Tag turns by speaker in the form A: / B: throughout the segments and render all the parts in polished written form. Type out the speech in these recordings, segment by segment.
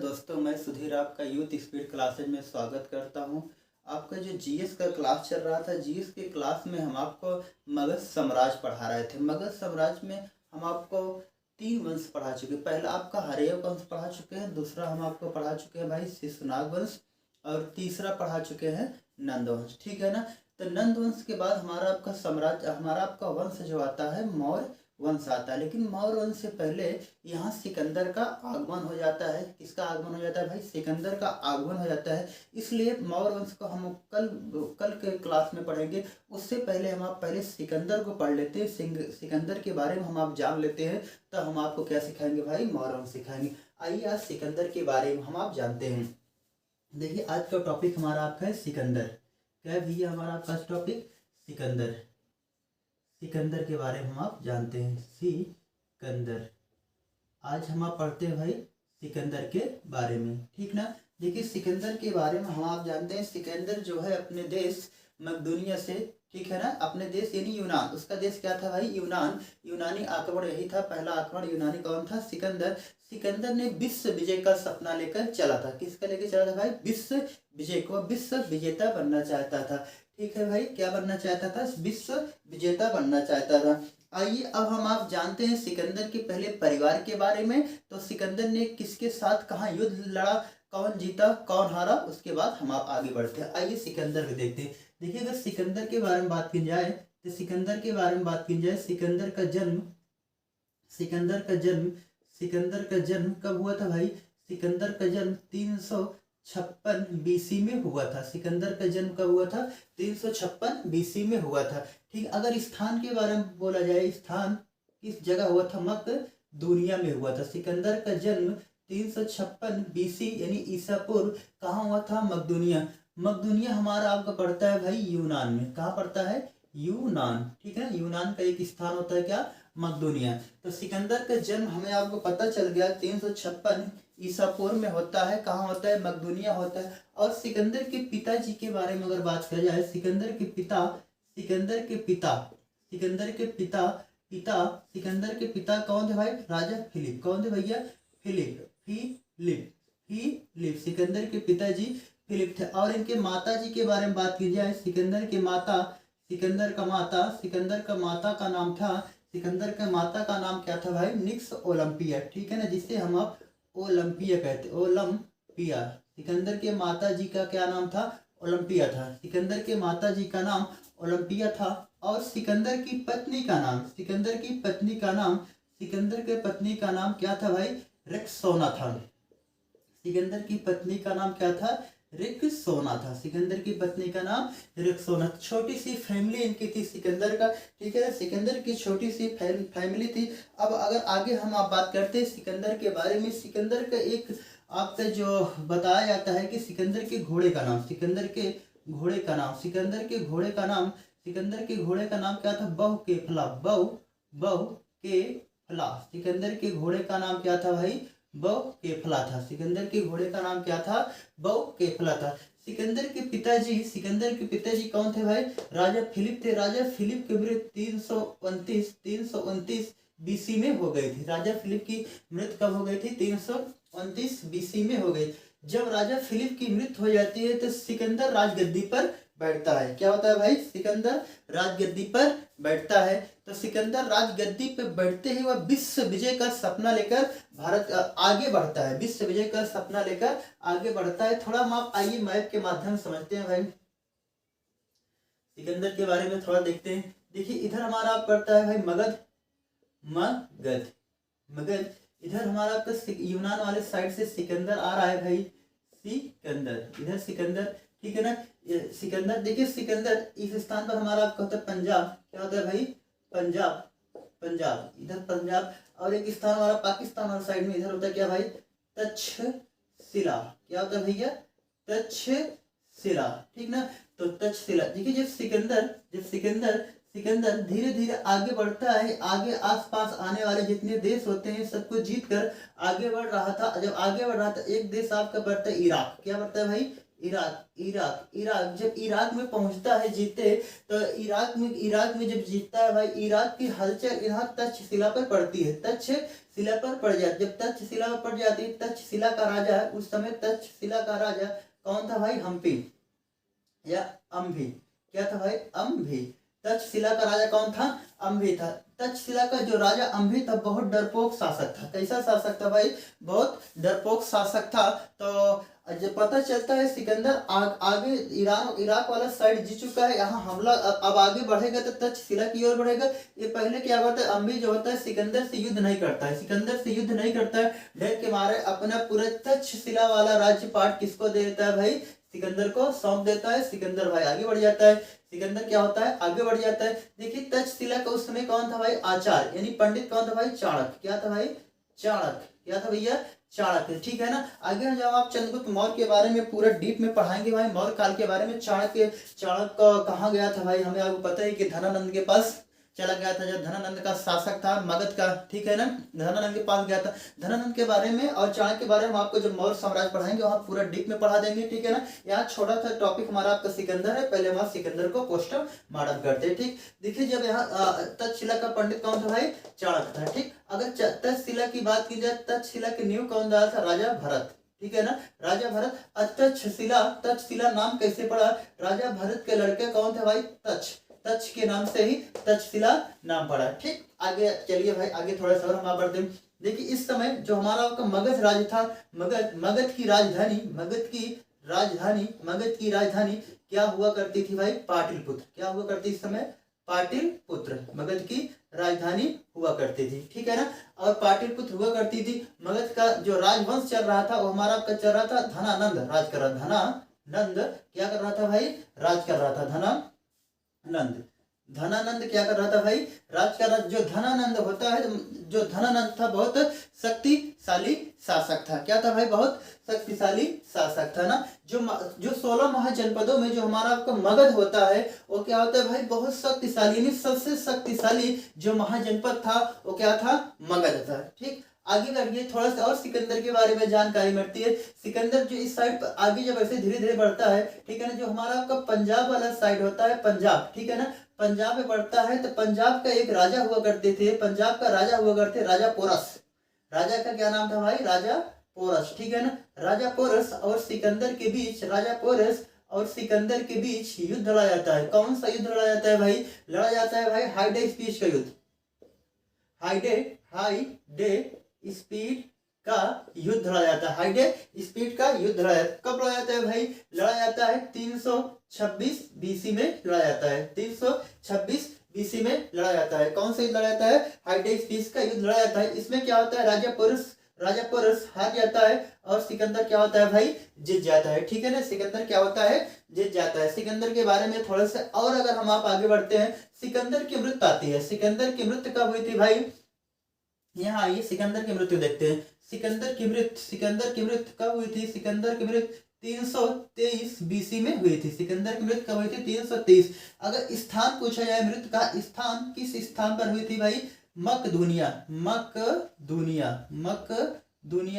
A: दोस्तों, मैं सुधीर आपका यूथ स्पीड क्लासेज में स्वागत करता हूं। आपका जो जीएस का क्लास चल रहा था, जीएस के क्लास में हम आपको मगध साम्राज्य पढ़ा रहे थे। मगध साम्राज्य में हम आपको 3 वंश पढ़ा चुके। पहला आपका हर्यक वंश पढ़ा चुके हैं, दूसरा हम आपको पढ़ा चुके हैं भाई शिशुनाग वंश, और तीसरा पढ़ा चुके हैं नंद वंश। ठीक है ना। तो नंद वंश के बाद हमारा आपका साम्राज्य, हमारा आपका वंश जो आता है मौर्य वंश आता है। लेकिन मौर्य वंश से पहले यहाँ सिकंदर का आगमन हो जाता है। किसका आगमन हो जाता है भाई? सिकंदर का आगमन हो जाता है। इसलिए मौर्य वंश को हम कल के क्लास में पढ़ेंगे। उससे पहले हम आप पहले सिकंदर को पढ़ लेते हैं। सिकंदर के बारे में हम आप जान लेते हैं, तो हम आपको क्या सिखाएंगे भाई? मौर्य वंश सिखाएंगे। आइए आज सिकंदर के बारे में हम आप जानते हैं। देखिए, आज का टॉपिक हमारा आपका है सिकंदर। क्या है भैया हमारा आपका टॉपिक? सिकंदर। सिकंदर के बारे में हम आप जानते हैं। सिकंदर आज हम आप पढ़ते हैं भाई सिकंदर के बारे में। ठीक ना। देखिए, सिकंदर के बारे में हम आप जानते हैं। सिकंदर जो है अपने देश मकदूनिया से, ठीक है ना, अपने देश यानी यूनान, उसका देश क्या था भाई? यूनान। यूनानी आक्रमण यही था, पहला आक्रमण यूनानी कौन था? सिकंदर। सिकंदर ने विश्व विजय का सपना लेकर चला था। किसका लेकर चला था भाई? विश्व विजय को, विश्व विजेता बनना चाहता था। ठीक है भाई, क्या बनना चाहता था? विश्व विजेता बनना चाहता था। आइए अब हम आप जानते हैं सिकंदर के पहले परिवार के बारे में। तो सिकंदर ने किसके साथ कहाँ युद्ध लड़ा, कौन जीता कौन हारा, उसके बाद हम आप आगे बढ़ते हैं। आइए सिकंदर को देखते हैं। देखिए, अगर सिकंदर के बारे में बात की जाए तो सिकंदर के बारे में बात की जाए, सिकंदर का जन्म सिकंदर का जन्म कब हुआ था भाई? सिकंदर का जन्म 356 बीसी में हुआ था। सिकंदर का जन्म कब हुआ था? 356 बीसी में हुआ था। ठीक। अगर स्थान के बारे में बोला जाए, स्थान किस जगह हुआ था? मकदूनिया में हुआ था। सिकंदर का जन्म 356 बीसी यानी ईसा पूर्व कहाँ हुआ था? मकदूनिया। मकदूनिया हमारा आपका पड़ता है भाई यूनान में। कहाँ पड़ता है? यूनान। ठीक है। यूनान का एक स्थान होता है क्या? मकदूनिया। तो सिकंदर का जन्म हमें आपको पता चल गया 356 ईसा पूर्व में होता है। कहाँ होता है? मकदूनिया होता है। और सिकंदर के पिताजी के बारे में अगर बात की जाए, सिकंदर के पिता कौन थे भाई? राजा फिलिप। कौन थे भैया? फिलिप। सिकंदर के पिताजी फिलिप थे। और इनके माता जी के बारे में बात की जाए, सिकंदर का माता का नाम क्या था भाई? निक्स ओलंपिया। ठीक है ना, जिसे हम आप ओलंपिया कहते। ओलंपिया। सिकंदर के माता जी का क्या नाम था? ओलंपिया था। सिकंदर के माता जी का नाम ओलंपिया था। और सिकंदर की पत्नी का नाम क्या था भाई? रिक्सोना था। सिकंदर की पत्नी का नाम क्या था? रिक्सोना था। सिकंदर की पत्नी का नाम रिक्सोना। छोटी सी फैमिली इनकी थी सिकंदर का। ठीक है। सिकंदर की छोटी सी फैमिली थी। अब अगर आगे हम आप बात करते हैं सिकंदर के बारे में, सिकंदर का एक आपका जो बताया जाता है कि सिकंदर के घोड़े का नाम क्या था? बहुकेफला। सिकंदर के घोड़े का नाम क्या था भाई? बहुकेफला था। सिकंदर के घोड़े का नाम क्या था? बहुकेफला था। सिकंदर के पिताजी कौन थे भाई? राजा फिलिप थे। राजा फिलिप की मृत्यु 329 बीसी में हो गई थी। राजा फिलिप की मृत्यु कब हो गई थी? 329 बीसी में हो गई। जब राजा फिलिप की मृत्यु हो जाती है तो सिकंदर राजगद्दी पर बैठता है। क्या होता है भाई? सिकंदर राजगद्दी पर बैठता है। तो सिकंदर राजगद्दी पर बैठते ही वह विश्व विजय का सपना लेकर भारत आगे बढ़ता है। विश्व विजय का सपना लेकर आगे बढ़ता है। थोड़ा हम आप आइए मैप के माध्यम से समझते हैं भाई सिकंदर के बारे में थोड़ा देखते हैं। देखिए, इधर हमारा आप पड़ता है भाई मगध। इधर हमारा आपका यूनान वाले साइड से सिकंदर आ रहा है भाई। इधर सिकंदर। ठीक है ना। सिकंदर, देखिए सिकंदर इस स्थान पर हमारा आपका होता है पंजाब। क्या होता है भाई? पंजाब। इधर पंजाब। और एक स्थान हमारा पाकिस्तान और साइड में, इधर होता है क्या भाई? तक्षशिला। क्या होता है भैया? तक्षशिला। ठीक ना। तो तक्षशिला। देखिए, जब सिकंदर धीरे धीरे आगे बढ़ता है, आगे आसपास आने वाले जितने देश होते हैं सबको जीत कर आगे बढ़ रहा था। जब आगे बढ़ रहा था, एक देश आपका बढ़ता है इराक। क्या बढ़ता है भाई? इराक इराक इराक जब इराक में पहुंचता है जीते, तो इराक में जब जीतता है भाई, इराक की हलचल यहाँ तक्षशिला पर पड़ती है, तक्षशिला पर पड़ जाती है। जब तक्षशिला पर पड़ जाती है, तक्षशिला का राजा उस समय, तक्षशिला का राजा कौन था भाई? हम्पी या अम्भी। क्या था भाई? अम्भी। तक्षशिला का राजा कौन था? अम्भी था। तक्षशिला का जो राजा अम्भी था बहुत डरपोक शासक था। कैसा शासक था भाई? बहुत डरपोक शासक था। तो जब पता चलता है सिकंदर आगे इराक वाला साइड जीत चुका है, यहाँ हमला अब आगे बढ़ेगा तो तक्षशिला की ओर बढ़ेगा। ये पहले क्या होता है, अम्भी जो होता है सिकंदर से युद्ध नहीं करता है, सिकंदर से युद्ध नहीं करता है, डर के मारे अपना पूरा तक्षशिला वाला राज्यपाट किसको दे देता है भाई? सिकंदर को सौंप देता है। सिकंदर भाई आगे बढ़ जाता है। सिकंदर क्या होता है? आगे बढ़ जाता है। देखिए तक्षशिला का उस समय कौन था भाई? आचार्य यानी पंडित कौन था भाई? चाणक्य। क्या था भाई? चाणक्य। क्या था भैया? चाणक्य। ठीक है ना। आगे जब आप चंद्रगुप्त मौर्य के बारे में पूरा डीप में पढ़ाएंगे भाई, मौर्य काल के बारे में, चाणक्य कहाँ गया था भाई? हमें आपको पता है कि धनानंद के पास चला गया था, जब धनानंद का शासक था मगध का। ठीक है ना, धनानंद के पास गया था। धनानंद के बारे में और चाणक्य के बारे में आपको जब मौर्य साम्राज्य पढ़ाएंगे वहां पूरा डीप में पढ़ा देंगे। ठीक है ना। यहाँ छोटा सा टॉपिक हमारा आपका सिकंदर है, पहले हम सिकंदर को पोस्टर मॉडल करते हैं। ठीक, देखिए जब यहाँ तक्षशिला का पंडित कौन था भाई? चाणक्य था। ठीक, अगर तक्षशिला की बात की जाए, तक्षशिला की नींव कौन डाला था? राजा भरत। ठीक है ना, राजा भरत। तक्षशिला नाम कैसे पड़ा? राजा भरत के लड़के कौन थे भाई? तक्ष के नाम से ही तक्षशिला नाम पड़ा। ठीक, आगे चलिए भाई, आगे थोड़ा सा और हम बढ़ते हैं। देखिए इस समय जो हमारा आपका मगध राज्य था, मगध की राजधानी क्या हुआ करती थी भाई? पाटलिपुत्र। क्या हुआ करती इस समय? पाटलिपुत्र मगध की राजधानी हुआ करती थी। ठीक है ना, और पाटलिपुत्र हुआ करती थी। मगध का जो राजवंश चल रहा था वो हमारा आपका चल रहा था धनानंद राज कर रहा। धनानंद क्या कर रहा था भाई? राज कर रहा था। धनानंद क्या कर रहा था भाई? राज कर रहा। जो धनानंद होता है, जो धनानंद था बहुत शक्तिशाली शासक था। क्या था भाई? बहुत शक्तिशाली शासक था ना। जो 16 महाजनपदों में जो हमारा आपका मगध होता है वो क्या होता है भाई? बहुत शक्तिशाली, यानी सबसे शक्तिशाली जो महाजनपद था वो क्या था? मगध था। ठीक, आगे बढ़िए, थोड़ा सा और सिकंदर के बारे में जानकारी मिलती है। सिकंदर जो इस साइड आगे जब ऐसे धीरे धीरे बढ़ता है, ठीक है ना, जो हमारा आपका पंजाब वाला साइड होता है, पंजाब, ठीक है ना, पंजाब में बढ़ता है तो पंजाब का एक राजा हुआ करते थे, पंजाब का राजा हुआ करते राजा पोरस। राजा का क्या नाम था भाई? राजा पोरस। ठीक है ना, राजा पोरस और सिकंदर के बीच, राजा पोरस और सिकंदर के बीच युद्ध लड़ा जाता है। कौन सा युद्ध लड़ा जाता है भाई? लड़ा जाता है भाई हाइडे स्पीच का युद्ध। हाइडे स्पीड का युद्ध लड़ा जाता है। हाइडे स्पीड का युद्ध लड़ा जाता है। कब लड़ा जाता है भाई? लड़ा जाता है 326 बीसी में लड़ा जाता है। 326 बीसी में लड़ा जाता है। कौन सा युद्ध लड़ा जाता है? हाइडे स्पीड का युद्ध लड़ा जाता है। इसमें क्या होता है? राजा पोरस हार जाता है और सिकंदर क्या होता है भाई? जीत जाता है। ठीक है ना, सिकंदर क्या होता है? जीत जाता है। सिकंदर के बारे में थोड़ा सा और अगर हम आप आगे बढ़ते हैं, सिकंदर की मृत्यु आती है। सिकंदर की मृत्यु कब हुई थी भाई? यहाँ आइए सिकंदर की मृत्यु देखते हैं। सिकंदर की मृत्यु कब हुई थी? सिकंदर की मृत्यु 323 बीसी में हुई थी। सिकंदर की मृत्यु कब हुई थी? 323। अगर स्थान पूछा जाए, मृत्यु का स्थान किस स्थान पर हुई थी भाई? मकदूनिया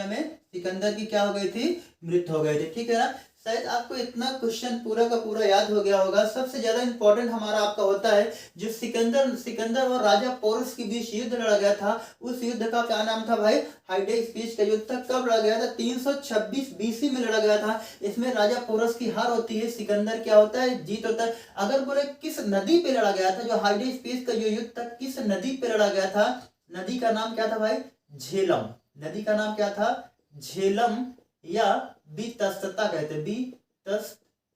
A: में सिकंदर की क्या हो गई थी? मृत्यु हो गई थी। ठीक है ना, शायद आपको इतना क्वेश्चन पूरा का पूरा याद हो गया होगा। सबसे ज्यादा इंपॉर्टेंट हमारा आपका होता है जो सिकंदर और राजा पोरस के बीच युद्ध लड़ा गया था, उस युद्ध का क्या नाम था भाई? हाइडे स्पीच का युद्ध था। कब लड़ा गया था? 326 बीसी में लड़ा गया था। इसमें राजा पोरस की हार होती है, सिकंदर क्या होता है? जीत होता है। अगर बोले किस नदी पे लड़ा गया था, जो हाइडे स्पीच का जो युद्ध था किस नदी पे लड़ा गया था? नदी का नाम क्या था भाई? झेलम। नदी का नाम क्या था? झेलम या बीतस्ता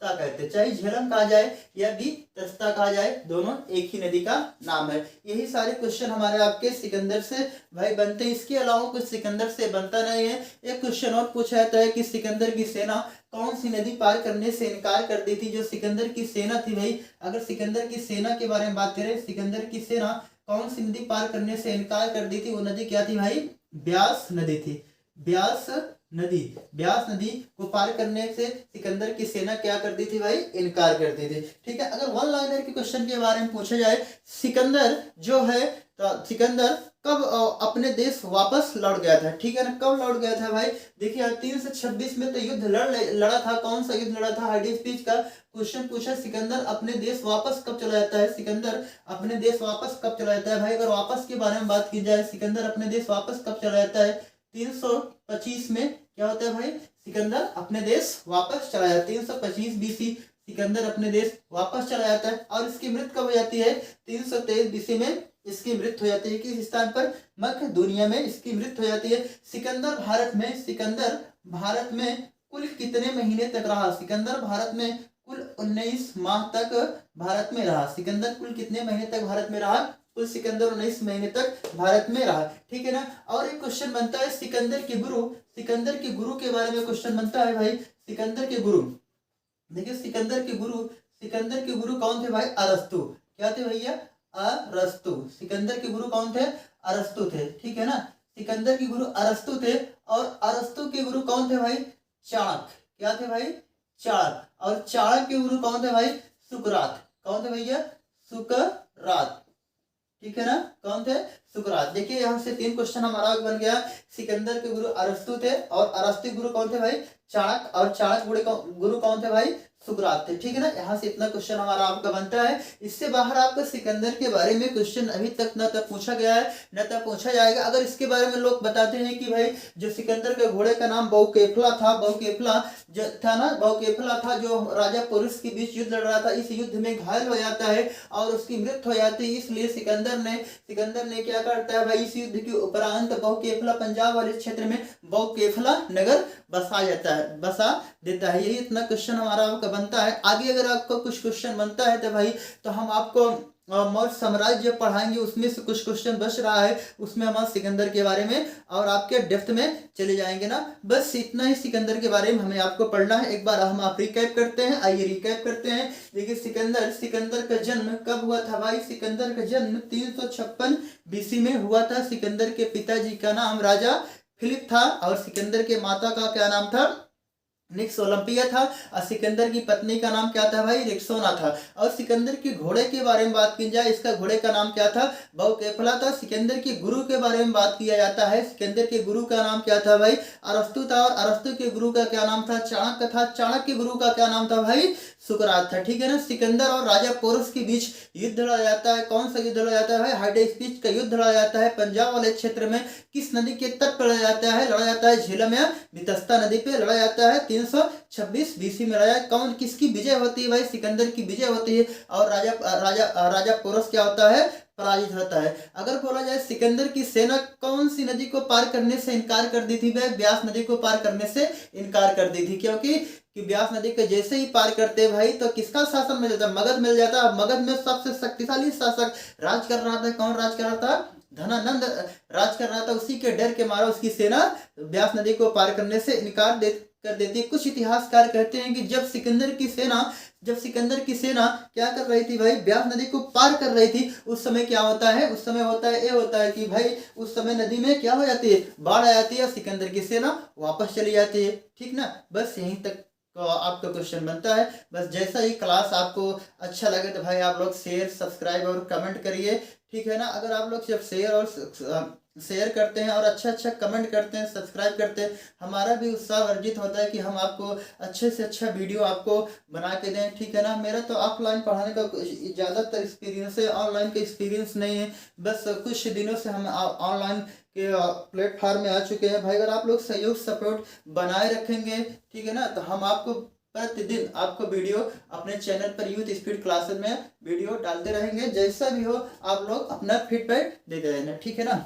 A: कहते, चाहे झेलम कहा जाए या बीतस्ता कहा जाए, दोनों एक ही नदी का नाम है। यही सारे क्वेश्चन हमारे आपके सिकंदर से भाई बनते हैं। इसके अलावा कुछ सिकंदर से बनता नहीं है। एक क्वेश्चन और पूछा जाता है कि सिकंदर की सेना कौन सी नदी पार करने से इनकार कर दी थी? जो सिकंदर की सेना थी भाई, अगर सिकंदर की सेना के बारे में बात करें, सिकंदर की सेना कौन सी नदी पार करने से इनकार कर दी थी? वो नदी क्या थी भाई? ब्यास नदी थी। ब्यास नदी, ब्यास नदी को पार करने से सिकंदर की सेना क्या करती थी भाई, इनकार करती थी। ठीक है, अगर वन लाइनर के क्वेश्चन के बारे में पूछा जाए, सिकंदर जो है तो सिकंदर कब अपने देश वापस लौट गया था, ठीक है ना, कब लौट गया था भाई, देखिए 326 में तो युद्ध लड़ा था, कौन सा युद्ध लड़ा था, हाइडेस्पीच का क्वेश्चन पूछा, सिकंदर अपने देश वापस कब चला जाता है, सिकंदर अपने देश वापस कब चला जाता है भाई, अगर वापस के बारे में बात की जाए, सिकंदर अपने देश वापस कब चला जाता है, 325 में क्या होता है भाई, सिकंदर अपने देश वापस चला जाता है, 325 बीसी सिकंदर अपने देश वापस चला जाता है, और इसकी मृत्यु कब हो जाती है, 323 बीसी में इसकी मृत्यु हो जाती है, किस स्थान पर, मध्य दुनिया में इसकी मृत्यु हो जाती है। सिकंदर भारत में कुल कितने महीने तक रहा, सिकंदर भारत में कुल 19 माह तक भारत में रहा, सिकंदर कुल कितने महीने तक भारत में रहा, कुल सिकंदर 19 महीने तक भारत में रहा, ठीक है ना। और एक क्वेश्चन बनता है सिकंदर के गुरु के बारे में क्वेश्चन बनता है भाई, सिकंदर के गुरु, देखिए सिकंदर के गुरु कौन थे भाई, अरस्तु, क्या थे भैया, अरस्तु, सिकंदर के गुरु कौन थे, अरस्तु थे, ठीक है ना, सिकंदर के गुरु अरस्तु थे, और अरस्तु के गुरु कौन थे भाई, चाणक्य, क्या थे भाई, चाणक्य, और चाणक्य के गुरु कौन थे भाई, सुकरात, कौन थे भैया, सुकरात, ठीक है ना, कौन थे, सुकरात। देखिए यहाँ से 3 क्वेश्चन हमारा बन गया, सिकंदर के गुरु अरस्तु थे, और अरस्तु के गुरु कौन थे भाई, चाणक्य, और चाणक्य गुरु कौन थे भाई, सुकरात थे, ठीक है ना। यहाँ से इतना क्वेश्चन हमारा आपका बनता है, इससे बाहर आपका सिकंदर के बारे में क्वेश्चन अभी तक न तक पूछा गया है न तक पूछा जाएगा। अगर इसके बारे में लोग बताते हैं कि भाई जो सिकंदर के घोड़े का नाम बहुकेफला था, बहुकेफला जो था ना, बहुकेफला था, जो राजा पुरुष के बीच युद्ध लड़ रहा था, इस युद्ध में घायल हो जाता है और उसकी मृत्यु हो जाती है, इसलिए सिकंदर ने क्या करता है भाई, इस युद्ध के उपरांत बहुकेफला पंजाब वाले क्षेत्र में बहुकेफला नगर बसा देता है। यही इतना क्वेश्चन हमारा आपका बनता है। आगे अगर आपको कुछ क्वेश्चन बनता है तो भाई तो हम आपको मौर्य साम्राज्य पढ़ाएंगे, उसमें से कुछ क्वेश्चन बच रहा है, उसमें हम सिकंदर के बारे में और आपके डेप्थ में चले जाएंगे ना। बस इतना ही सिकंदर के बारे में हमें आपको पढ़ना है। एक बार हम आप रिकैप करते हैं, आइए रिकैप करते हैं। देखिए सिकंदर का जन्म कब हुआ था भाई, सिकंदर का जन्म 356 बीसी में हुआ था। सिकंदर के पिताजी का नाम राजा फिलिप था और सिकंदर के माता का क्या नाम था, निक्स ओलंपिया था, और सिकंदर की पत्नी का नाम क्या था भाई, रिक्सोना था। और सिकंदर के घोड़े के बारे में बात की जाए, इसका घोड़े का नाम क्या था, बहुकेफला था। सिकंदर के गुरु के बारे में बात किया जाता है, सिकंदर के गुरु का नाम क्या था भाई, अरस्तु था, और अरस्तु के गुरु का क्या नाम था, चाणक्य था। चाणक्य के गुरु का क्या नाम था भाई, सुकरात था, ठीक है ना। सिकंदर और राजा पोरस के बीच युद्ध लड़ा जाता है, कौन सा युद्ध लड़ा जाता है भाई, हाइडेस्पीच का युद्ध लड़ा जाता है। पंजाब वाले क्षेत्र में किस नदी के तट पर लड़ा जाता है, झेलम या वितस्ता नदी पे लड़ा जाता है। 326 बीसी में लड़ा, कौन किसकी विजय होती है भाई, सिकंदर की विजय होती है, और राजा पोरस क्या होता है, पराजित होता है। अगर बोला जाए सिकंदर की सेना कौन सी नदी को पार करने से इनकार कर दी थी भाई, ब्यास नदी को पार करने से इनकार कर दी थी, क्योंकि ब्यास नदी के जैसे ही पार करते भाई तो किसका शासन मिल जाता, मगध मिल जाता। मगध में सबसे शक्तिशाली शासक राज कर रहा था, कौन राज कर रहा था, धनानंद राज कर रहा था। उसी के डर के मारा उसकी सेना ब्यास नदी को पार करने से इनकार कर देती है। कुछ इतिहासकार कहते हैं कि जब सिकंदर की सेना क्या कर रही थी भाई, ब्यास नदी को पार कर रही थी, उस समय क्या होता है, उस समय होता है कि भाई उस समय नदी में क्या हो जाती है, बाढ़ आ जाती है, सिकंदर की सेना वापस चली जाती है, ठीक ना। बस यहीं तक आपका क्वेश्चन बनता है। बस जैसा ही क्लास आपको अच्छा लगे तो भाई आप लोग शेयर, सब्सक्राइब और कमेंट करिए, ठीक है ना। अगर आप लोग जब शेयर करते हैं और अच्छा कमेंट करते हैं, सब्सक्राइब करते हैं, हमारा भी उत्साह वर्जित होता है कि हम आपको अच्छे से अच्छा वीडियो आपको बना के दें, ठीक है ना। मेरा तो ऑफलाइन पढ़ाने का ज़्यादातर एक्सपीरियंस है, ऑनलाइन का एक्सपीरियंस नहीं है। बस कुछ दिनों से हम ऑनलाइन के प्लेटफॉर्म में आ चुके हैं भाई। अगर आप लोग सहयोग सपोर्ट बनाए रखेंगे, ठीक है ना, तो हम आपको प्रतिदिन आपको वीडियो अपने चैनल पर यूथ स्पीड क्लासेस में वीडियो डालते रहेंगे। जैसा भी हो आप लोग अपना फीडबैक देते रहना, ठीक है ना।